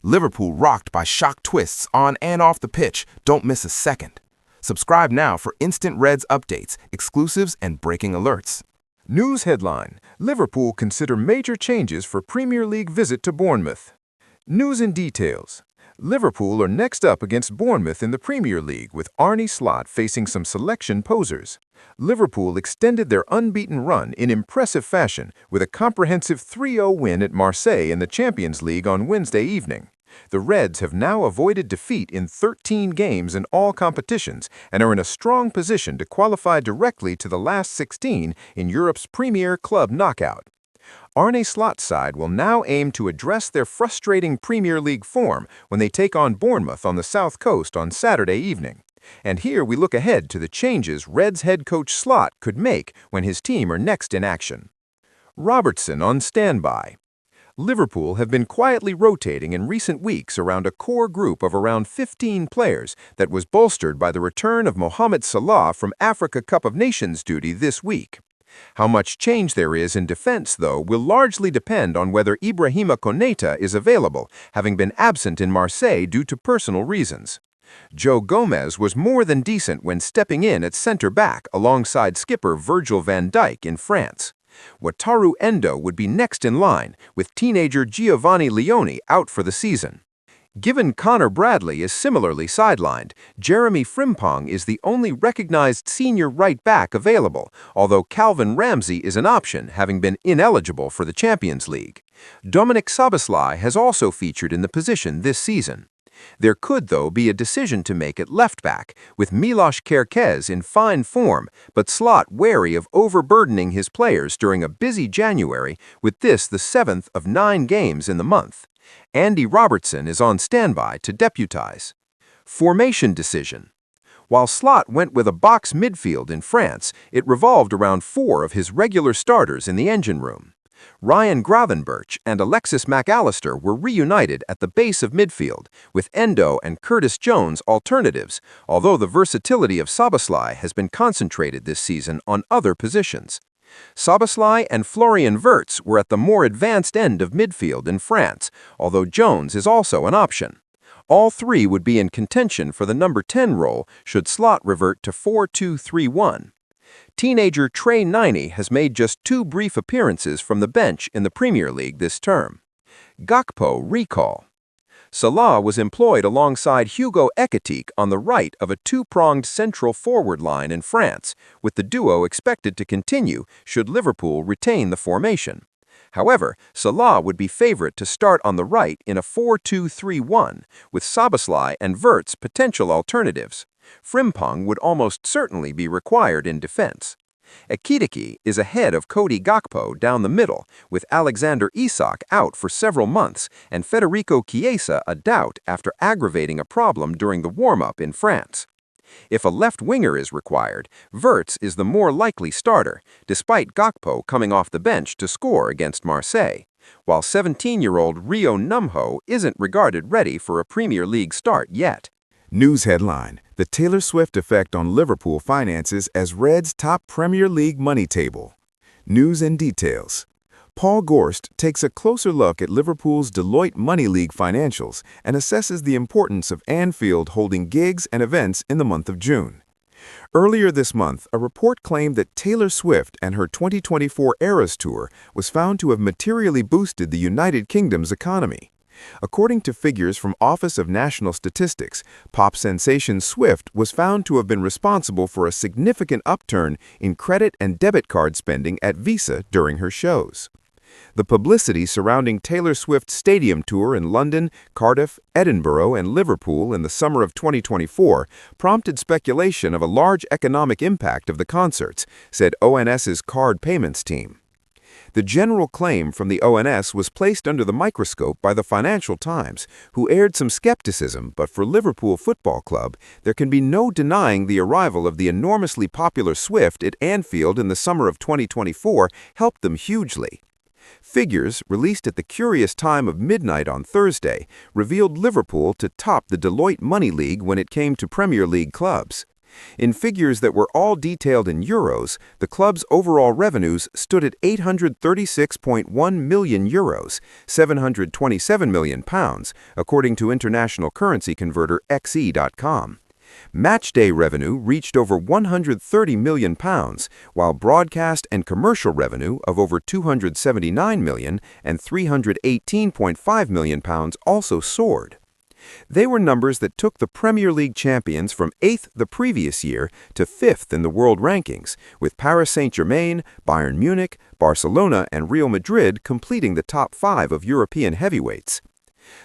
Liverpool rocked by shock twists on and off the pitch. Don't miss a second. Subscribe now for instant Reds updates, exclusives, and breaking alerts. News headline: Liverpool consider major changes for Premier League visit to Bournemouth. News and details: Liverpool are next up against Bournemouth in the Premier League, with Arne Slot facing some selection posers. Liverpool extended their unbeaten run in impressive fashion with a comprehensive 3-0 win at Marseille in the Champions League on Wednesday evening. The Reds have now avoided defeat in 13 games in all competitions and are in a strong position to qualify directly to the last 16 in Europe's premier club knockout. Arne Slot's side will now aim to address their frustrating Premier League form when they take on Bournemouth on the South Coast on Saturday evening. And here we look ahead to the changes Reds head coach Slot could make when his team are next in action. Robertson on standby. Liverpool have been quietly rotating in recent weeks around a core group of around 15 players that was bolstered by the return of Mohamed Salah from Africa Cup of Nations duty this week. How much change there is in defense, though, will largely depend on whether Ibrahima Konate is available, having been absent in Marseille due to personal reasons. Joe Gomez was more than decent when stepping in at centre-back alongside skipper Virgil van Dijk in France. Wataru Endo would be next in line, with teenager Giovanni Leone out for the season. Given Connor Bradley is similarly sidelined, Jeremy Frimpong is the only recognized senior right back available, although Calvin Ramsey is an option, having been ineligible for the Champions League. Dominik Szoboszlai has also featured in the position this season. There could, though, be a decision to make at left back, with Milos Kerkez in fine form, but Slot wary of overburdening his players during a busy January, with this the 7th of 9 games in the month. Andy Robertson is on standby to deputize. Formation decision. While Slot went with a box midfield in France, it revolved around 4 of his regular starters in the engine room. Ryan Gravenberch and Alexis McAllister were reunited at the base of midfield, with Endo and Curtis Jones alternatives, although the versatility of Szoboszlai has been concentrated this season on other positions. Szoboszlai and Florian Wirtz were at the more advanced end of midfield in France, although Jones is also an option. All 3 would be in contention for the number 10 role should Slot revert to 4-2-3-1. Teenager Trey Niney has made just 2 brief appearances from the bench in the Premier League this term. Gakpo recall. Salah was employed alongside Hugo Ekitike on the right of a 2-pronged central forward line in France, with the duo expected to continue should Liverpool retain the formation. However, Salah would be favorite to start on the right in a 4-2-3-1, with Szoboszlai and Wirtz potential alternatives. Frimpong would almost certainly be required in defense. Ekitike is ahead of Cody Gakpo down the middle, with Alexander Isak out for several months and Federico Chiesa a doubt after aggravating a problem during the warm-up in France. If a left winger is required, Wirtz is the more likely starter, despite Gakpo coming off the bench to score against Marseille, while 17-year-old Rio Numho isn't regarded ready for a Premier League start yet. News headline: The Taylor Swift effect on Liverpool finances as Reds top Premier League money table. News and details. Paul Gorst takes a closer look at Liverpool's Deloitte Money League financials and assesses the importance of Anfield holding gigs and events in the month of June. Earlier this month, a report claimed that Taylor Swift and her 2024 Eras Tour was found to have materially boosted the United Kingdom's economy. According to figures from Office of National Statistics, pop sensation Swift was found to have been responsible for a significant upturn in credit and debit card spending at Visa during her shows. The publicity surrounding Taylor Swift's stadium tour in London, Cardiff, Edinburgh, and Liverpool in the summer of 2024 prompted speculation of a large economic impact of the concerts, said ONS's card payments team. The general claim from the ONS was placed under the microscope by the Financial Times, who aired some skepticism, but for Liverpool Football Club, there can be no denying the arrival of the enormously popular Swift at Anfield in the summer of 2024 helped them hugely. Figures, released at the curious time of midnight on Thursday, revealed Liverpool to top the Deloitte Money League when it came to Premier League clubs. In figures that were all detailed in euros, the club's overall revenues stood at €836.1 million, £727 million, according to international currency converter XE.com. Matchday revenue reached over £130 million, while broadcast and commercial revenue of over £279 million and £318.5 million also soared. They were numbers that took the Premier League champions from 8th the previous year to 5th in the world rankings, with Paris Saint-Germain, Bayern Munich, Barcelona, and Real Madrid completing the top 5 of European heavyweights.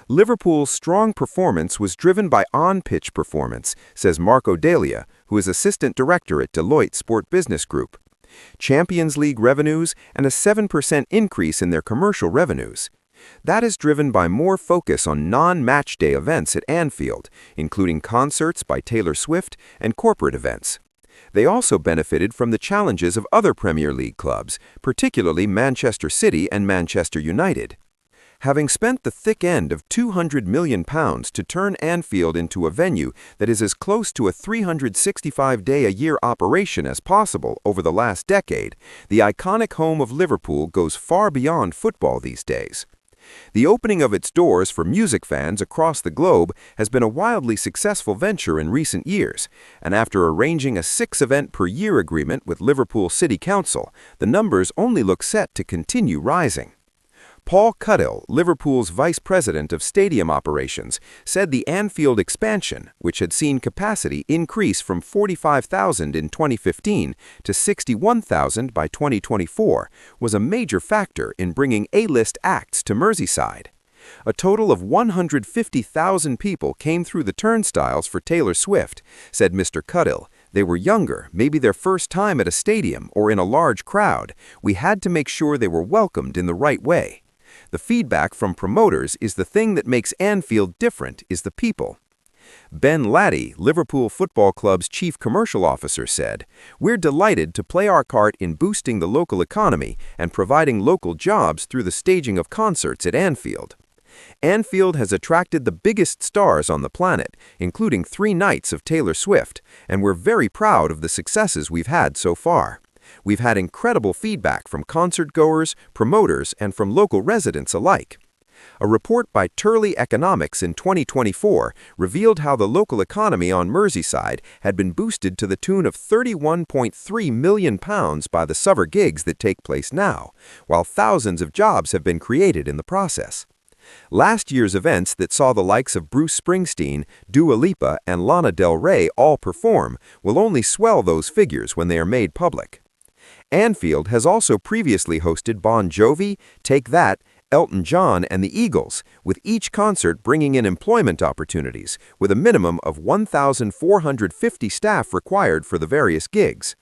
Liverpool's strong performance was driven by on-pitch performance, says Marco Delia, who is assistant director at Deloitte Sport Business Group. Champions League revenues and a 7% increase in their commercial revenues. That is driven by more focus on non-match day events at Anfield, including concerts by Taylor Swift and corporate events. They also benefited from the challenges of other Premier League clubs, particularly Manchester City and Manchester United. Having spent the thick end of £200 million to turn Anfield into a venue that is as close to a 365-day-a-year operation as possible over the last decade, the iconic home of Liverpool goes far beyond football these days. The opening of its doors for music fans across the globe has been a wildly successful venture in recent years, and after arranging a 6-event-per-year agreement with Liverpool City Council, the numbers only look set to continue rising. Paul Cuddill, Liverpool's vice president of stadium operations, said the Anfield expansion, which had seen capacity increase from 45,000 in 2015 to 61,000 by 2024, was a major factor in bringing A-list acts to Merseyside. A total of 150,000 people came through the turnstiles for Taylor Swift, said Mr. Cuddill. They were younger, maybe their first time at a stadium or in a large crowd. We had to make sure they were welcomed in the right way. The feedback from promoters is the thing that makes Anfield different is the people. Ben Laddie, Liverpool Football Club's chief commercial officer, said, "We're delighted to play our part in boosting the local economy and providing local jobs through the staging of concerts at Anfield." Anfield has attracted the biggest stars on the planet, including 3 nights of Taylor Swift, and we're very proud of the successes we've had so far. We've had incredible feedback from concert-goers, promoters, and from local residents alike. A report by Turley Economics in 2024 revealed how the local economy on Merseyside had been boosted to the tune of £31.3 million by the summer gigs that take place now, while thousands of jobs have been created in the process. Last year's events that saw the likes of Bruce Springsteen, Dua Lipa, and Lana Del Rey all perform will only swell those figures when they are made public. Anfield has also previously hosted Bon Jovi, Take That, Elton John, and the Eagles, with each concert bringing in employment opportunities, with a minimum of 1,450 staff required for the various gigs.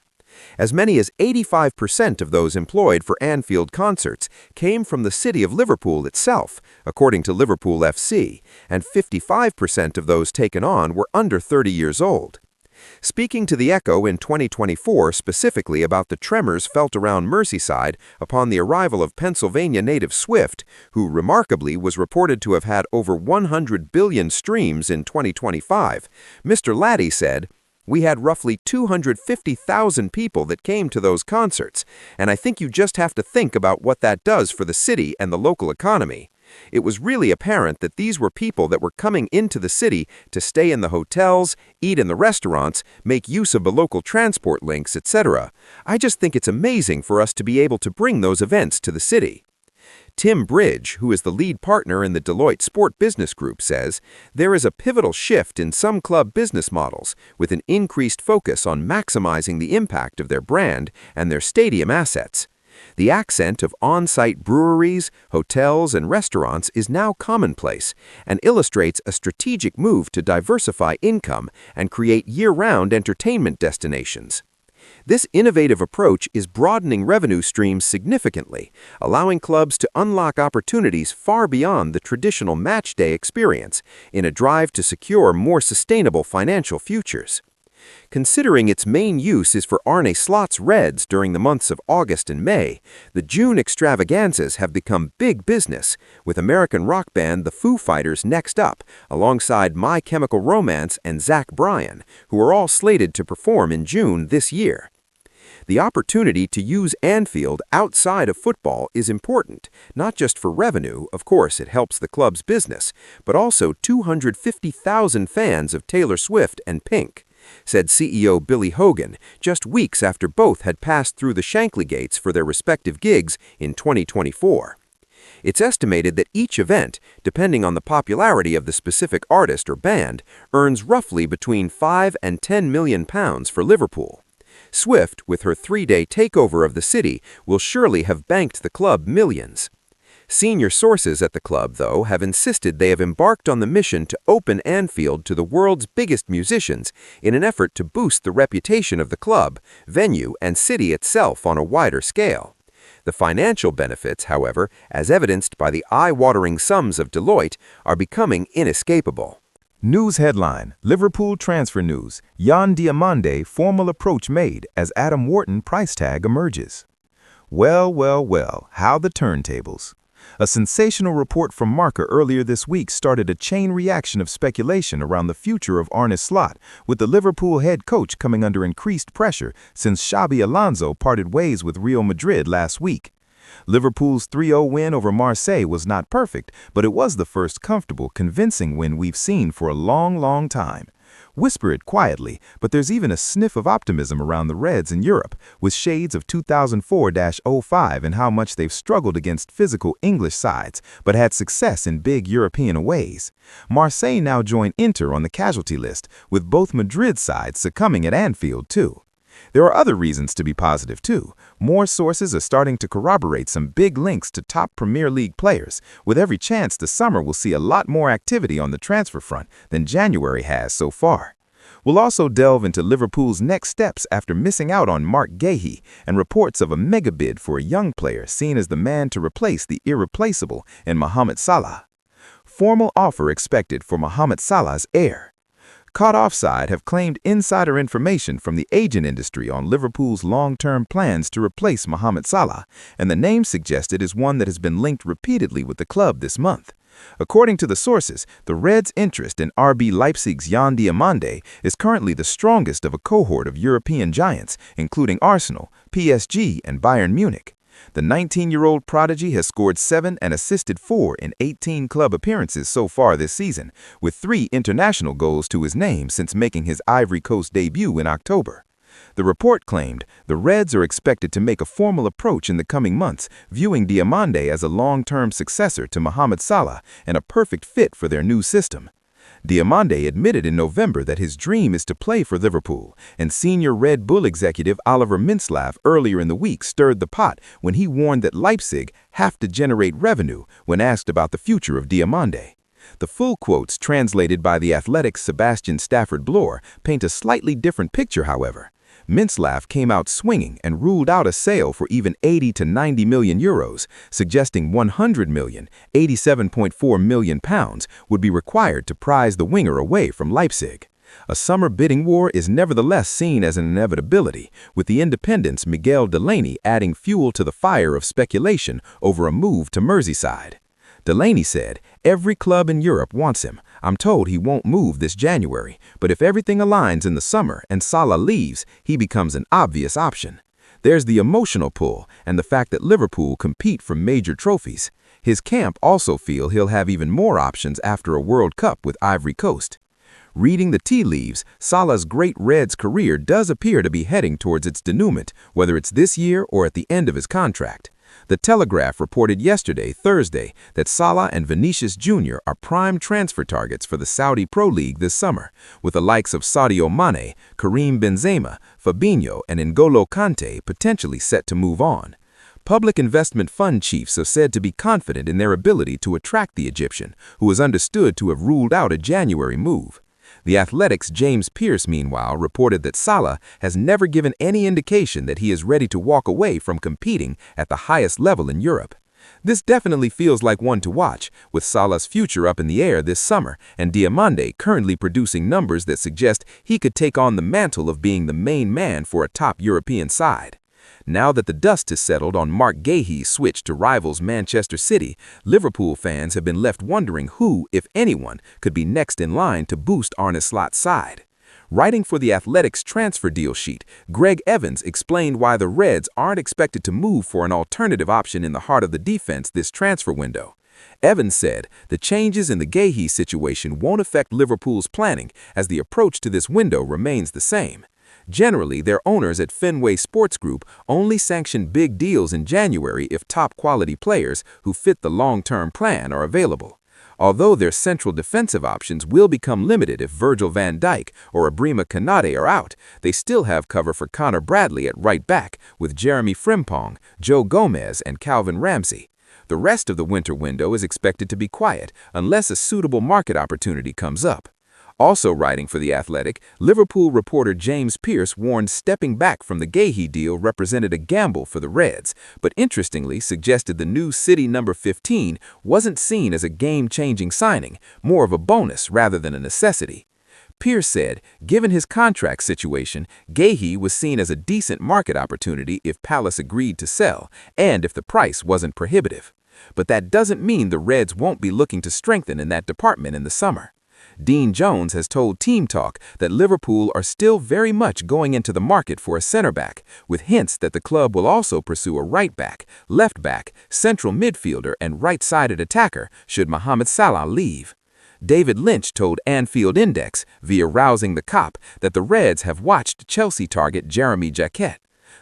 As many as 85% of those employed for Anfield concerts came from the city of Liverpool itself, according to Liverpool FC, and 55% of those taken on were under 30 years old. Speaking to The Echo in 2024 specifically about the tremors felt around Merseyside upon the arrival of Pennsylvania native Swift, who remarkably was reported to have had over 100 billion streams in 2025, Mr. Laddie said, "We had roughly 250,000 people that came to those concerts, and I think you just have to think about what that does for the city and the local economy. It was really apparent that these were people that were coming into the city to stay in the hotels, eat in the restaurants, make use of the local transport links, etc. I just think it's amazing for us to be able to bring those events to the city." Tim Bridge, who is the lead partner in the Deloitte Sport Business Group, says, "There is a pivotal shift in some club business models, with an increased focus on maximizing the impact of their brand and their stadium assets. The accent of on-site breweries, hotels, and restaurants is now commonplace and illustrates a strategic move to diversify income and create year-round entertainment destinations. This innovative approach is broadening revenue streams significantly, allowing clubs to unlock opportunities far beyond the traditional match day experience in a drive to secure more sustainable financial futures." Considering its main use is for Arne Slot's Reds during the months of August and May, the June extravaganzas have become big business, with American rock band The Foo Fighters next up, alongside My Chemical Romance and Zach Bryan, who are all slated to perform in June this year. The opportunity to use Anfield outside of football is important, not just for revenue, of course it helps the club's business, but also 250,000 fans of Taylor Swift and Pink, said CEO Billy Hogan just weeks after both had passed through the Shankly gates for their respective gigs in 2024. It's estimated that each event, depending on the popularity of the specific artist or band, earns roughly between £5 and £10 million for Liverpool. Swift, with her 3-day takeover of the city, will surely have banked the club millions. Senior sources at the club, though, have insisted they have embarked on the mission to open Anfield to the world's biggest musicians in an effort to boost the reputation of the club, venue, and city itself on a wider scale. The financial benefits, however, as evidenced by the eye-watering sums of Deloitte, are becoming inescapable. News headline: Liverpool transfer news. Yan Diomande formal approach made as Adam Wharton price tag emerges. Well, how the turntables. A sensational report from Marca earlier this week started a chain reaction of speculation around the future of Arne Slot, with the Liverpool head coach coming under increased pressure since Xabi Alonso parted ways with Real Madrid last week. Liverpool's 3-0 win over Marseille was not perfect, but it was the first comfortable, convincing win we've seen for a long time. Whisper it quietly, but there's even a sniff of optimism around the Reds in Europe, with shades of 2004-05 and how much they've struggled against physical English sides, but had success in big European aways. Marseille now join Inter on the casualty list, with both Madrid sides succumbing at Anfield too. There are other reasons to be positive, too. More sources are starting to corroborate some big links to top Premier League players, with every chance the summer will see a lot more activity on the transfer front than January has so far. We'll also delve into Liverpool's next steps after missing out on Mark Gahey and reports of a mega bid for a young player seen as the man to replace the irreplaceable in Mohamed Salah. Formal offer expected for Mohamed Salah's heir. Caught Offside have claimed insider information from the agent industry on Liverpool's long-term plans to replace Mohamed Salah, and the name suggested is one that has been linked repeatedly with the club this month. According to the sources, the Reds' interest in RB Leipzig's Yan Diomande is currently the strongest of a cohort of European giants, including Arsenal, PSG, and Bayern Munich. The 19-year-old prodigy has scored 7 and assisted 4 in 18 club appearances so far this season, with 3 international goals to his name since making his Ivory Coast debut in October. The report claimed the Reds are expected to make a formal approach in the coming months, viewing Diomande as a long-term successor to Mohamed Salah and a perfect fit for their new system. Diomande admitted in November that his dream is to play for Liverpool, and senior Red Bull executive Oliver Mintzlaff earlier in the week stirred the pot when he warned that Leipzig have to generate revenue when asked about the future of Diomande. The full quotes translated by the Athletic's Sebastian Stafford-Bloor paint a slightly different picture, however. Mintzlaff came out swinging and ruled out a sale for even 80 to 90 million euros, suggesting 100 million, £87.4 million would be required to prize the winger away from Leipzig. A summer bidding war is nevertheless seen as an inevitability, with the Independent's Miguel Delaney adding fuel to the fire of speculation over a move to Merseyside. Delaney said, "Every club in Europe wants him. I'm told he won't move this January, but if everything aligns in the summer and Salah leaves, he becomes an obvious option." There's the emotional pull and the fact that Liverpool compete for major trophies. His camp also feel he'll have even more options after a World Cup with Ivory Coast. Reading the tea leaves, Salah's great Reds career does appear to be heading towards its denouement, whether it's this year or at the end of his contract. The Telegraph reported yesterday, Thursday, that Salah and Vinicius Jr. are prime transfer targets for the Saudi Pro League this summer, with the likes of Sadio Mane, Karim Benzema, Fabinho, and N'Golo Kante potentially set to move on. Public investment fund chiefs are said to be confident in their ability to attract the Egyptian, who is understood to have ruled out a January move. The Athletic's James Pearce, meanwhile, reported that Salah has never given any indication that he is ready to walk away from competing at the highest level in Europe. This definitely feels like one to watch, with Salah's future up in the air this summer and Diamande currently producing numbers that suggest he could take on the mantle of being the main man for a top European side. Now that the dust has settled on Mark Guéhi's switch to rivals Manchester City, Liverpool fans have been left wondering who, if anyone, could be next in line to boost Arne Slot's side. Writing for The Athletic's transfer deal sheet, Greg Evans explained why the Reds aren't expected to move for an alternative option in the heart of the defense this transfer window. Evans said the changes in the Guéhi situation won't affect Liverpool's planning as the approach to this window remains the same. Generally, their owners at Fenway Sports Group only sanction big deals in January if top-quality players who fit the long-term plan are available. Although their central defensive options will become limited if Virgil van Dijk or Ibrahima Konate are out, they still have cover for Connor Bradley at right back with Jeremy Frimpong, Joe Gomez, and Calvin Ramsey. The rest of the winter window is expected to be quiet unless a suitable market opportunity comes up. Also writing for The Athletic, Liverpool reporter James Pearce warned stepping back from the Guéhi deal represented a gamble for the Reds, but interestingly suggested the new City number 15 wasn't seen as a game-changing signing, more of a bonus rather than a necessity. Pearce said, given his contract situation, Guéhi was seen as a decent market opportunity if Palace agreed to sell, and if the price wasn't prohibitive. But that doesn't mean the Reds won't be looking to strengthen in that department in the summer. Dean Jones has told Team Talk that Liverpool are still very much going into the market for a center back, with hints that the club will also pursue a right back, left back, central midfielder, and right-sided attacker should Mohamed Salah leave. David Lynch told Anfield Index via Rousing the Cop that the Reds have watched Chelsea target Jeremy Jacquet.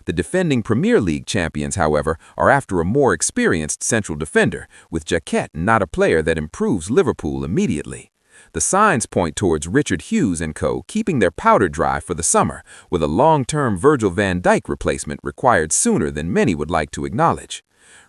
The defending Premier League champions, however, are after a more experienced central defender, with Jacquet not a player that improves Liverpool immediately. The signs point towards Richard Hughes and co. keeping their powder dry for the summer, with a long-term Virgil van Dijk replacement required sooner than many would like to acknowledge.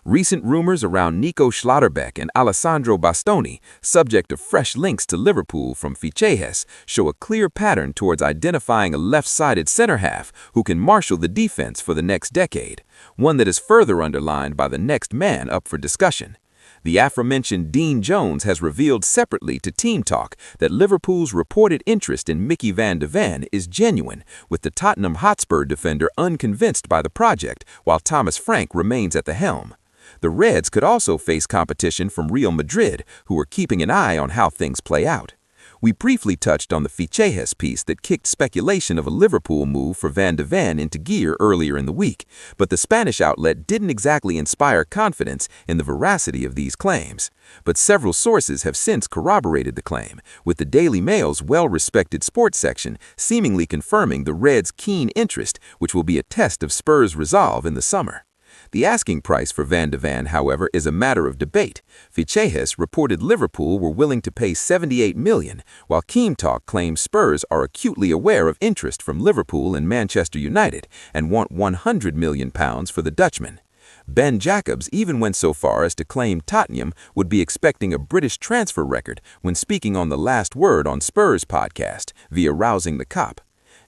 Recent rumors around Nico Schlotterbeck and Alessandro Bastoni, subject of fresh links to Liverpool from Fichejes, show a clear pattern towards identifying a left-sided center-half who can marshal the defense for the next decade, one that is further underlined by the next man up for discussion. The aforementioned Dean Jones has revealed separately to Team Talk that Liverpool's reported interest in Mickey van de Ven is genuine, with the Tottenham Hotspur defender unconvinced by the project, while Thomas Frank remains at the helm. The Reds could also face competition from Real Madrid, who are keeping an eye on how things play out. We briefly touched on the Fichejes piece that kicked speculation of a Liverpool move for Van de Ven into gear earlier in the week, but the Spanish outlet didn't exactly inspire confidence in the veracity of these claims. But several sources have since corroborated the claim, with the Daily Mail's well-respected sports section seemingly confirming the Reds' keen interest, which will be a test of Spurs' resolve in the summer. The asking price for Van de Ven, however, is a matter of debate. Fichejes reported Liverpool were willing to pay $78 million, while Team Talk claims Spurs are acutely aware of interest from Liverpool and Manchester United and want £100 million for the Dutchman. Ben Jacobs even went so far as to claim Tottenham would be expecting a British transfer record when speaking on the Last Word on Spurs podcast via Rousing the Cop.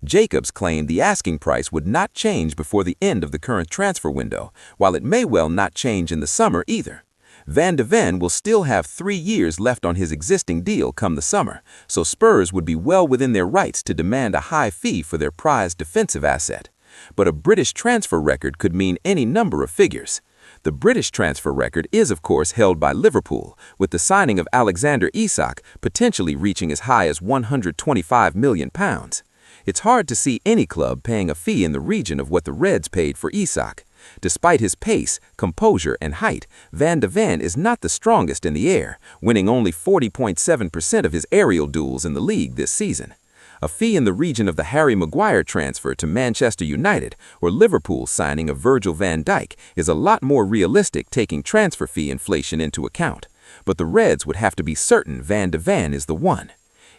Jacobs claimed the asking price would not change before the end of the current transfer window, while it may well not change in the summer either. Van de Ven will still have 3 years left on his existing deal come the summer, so Spurs would be well within their rights to demand a high fee for their prized defensive asset. But a British transfer record could mean any number of figures. The British transfer record is, of course, held by Liverpool, with the signing of Alexander Isak potentially reaching as high as £125 million. It's hard to see any club paying a fee in the region of what the Reds paid for Isak. Despite his pace, composure, and height, Van de Ven is not the strongest in the air, winning only 40.7% of his aerial duels in the league this season. A fee in the region of the Harry Maguire transfer to Manchester United or Liverpool signing of Virgil van Dijk is a lot more realistic taking transfer fee inflation into account. But the Reds would have to be certain Van de Ven is the one.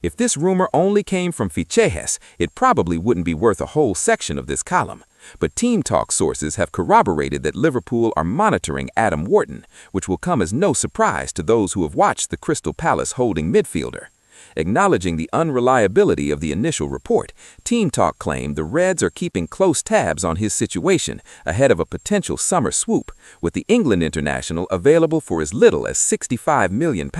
If this rumor only came from Fichejes, it probably wouldn't be worth a whole section of this column. But Team Talk sources have corroborated that Liverpool are monitoring Adam Wharton, which will come as no surprise to those who have watched the Crystal Palace holding midfielder. Acknowledging the unreliability of the initial report, Team Talk claimed the Reds are keeping close tabs on his situation ahead of a potential summer swoop, with the England international available for as little as £65 million.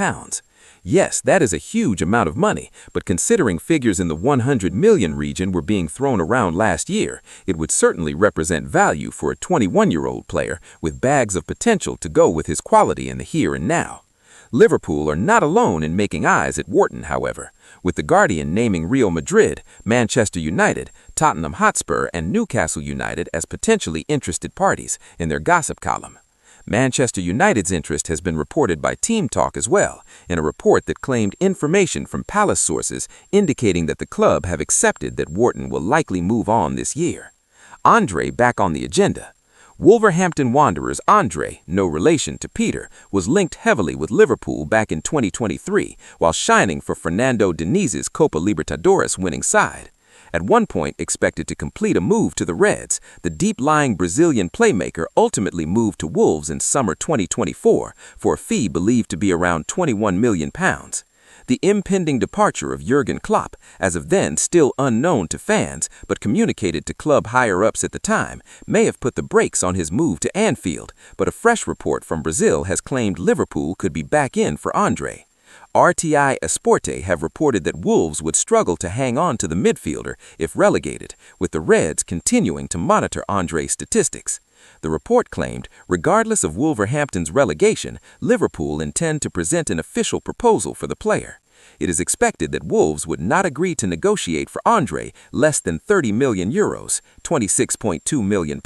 Yes, that is a huge amount of money, but considering figures in the 100 million region were being thrown around last year, it would certainly represent value for a 21-year-old player with bags of potential to go with his quality in the here and now. Liverpool are not alone in making eyes at Wharton, however, with The Guardian naming Real Madrid, Manchester United, Tottenham Hotspur, and Newcastle United as potentially interested parties in their gossip column. Manchester United's interest has been reported by Team Talk as well, in a report that claimed information from Palace sources indicating that the club have accepted that Wharton will likely move on this year. Andre back on the agenda. Wolverhampton Wanderers' Andre, no relation to Peter, was linked heavily with Liverpool back in 2023 while shining for Fernando Diniz' Copa Libertadores winning side. At one point expected to complete a move to the Reds, the deep-lying Brazilian playmaker ultimately moved to Wolves in summer 2024 for a fee believed to be around £21 million. The impending departure of Jurgen Klopp, as of then still unknown to fans but communicated to club higher-ups at the time, may have put the brakes on his move to Anfield, but a fresh report from Brazil has claimed Liverpool could be back in for Andre. RTI Esporte have reported that Wolves would struggle to hang on to the midfielder if relegated, with the Reds continuing to monitor Andre's statistics. The report claimed, regardless of Wolverhampton's relegation, Liverpool intend to present an official proposal for the player. It is expected that Wolves would not agree to negotiate for Andre less than €30 million, £26.2 million.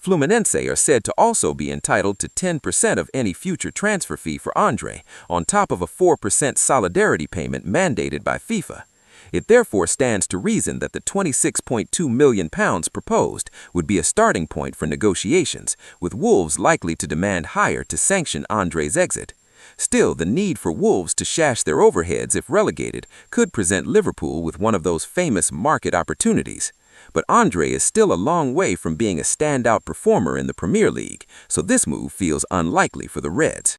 Fluminense are said to also be entitled to 10% of any future transfer fee for Andre, on top of a 4% solidarity payment mandated by FIFA. It therefore stands to reason that the £26.2 million proposed would be a starting point for negotiations, with Wolves likely to demand higher to sanction Andre's exit. Still, the need for Wolves to shash their overheads if relegated could present Liverpool with one of those famous market opportunities. But Andre is still a long way from being a standout performer in the Premier League, so this move feels unlikely for the Reds.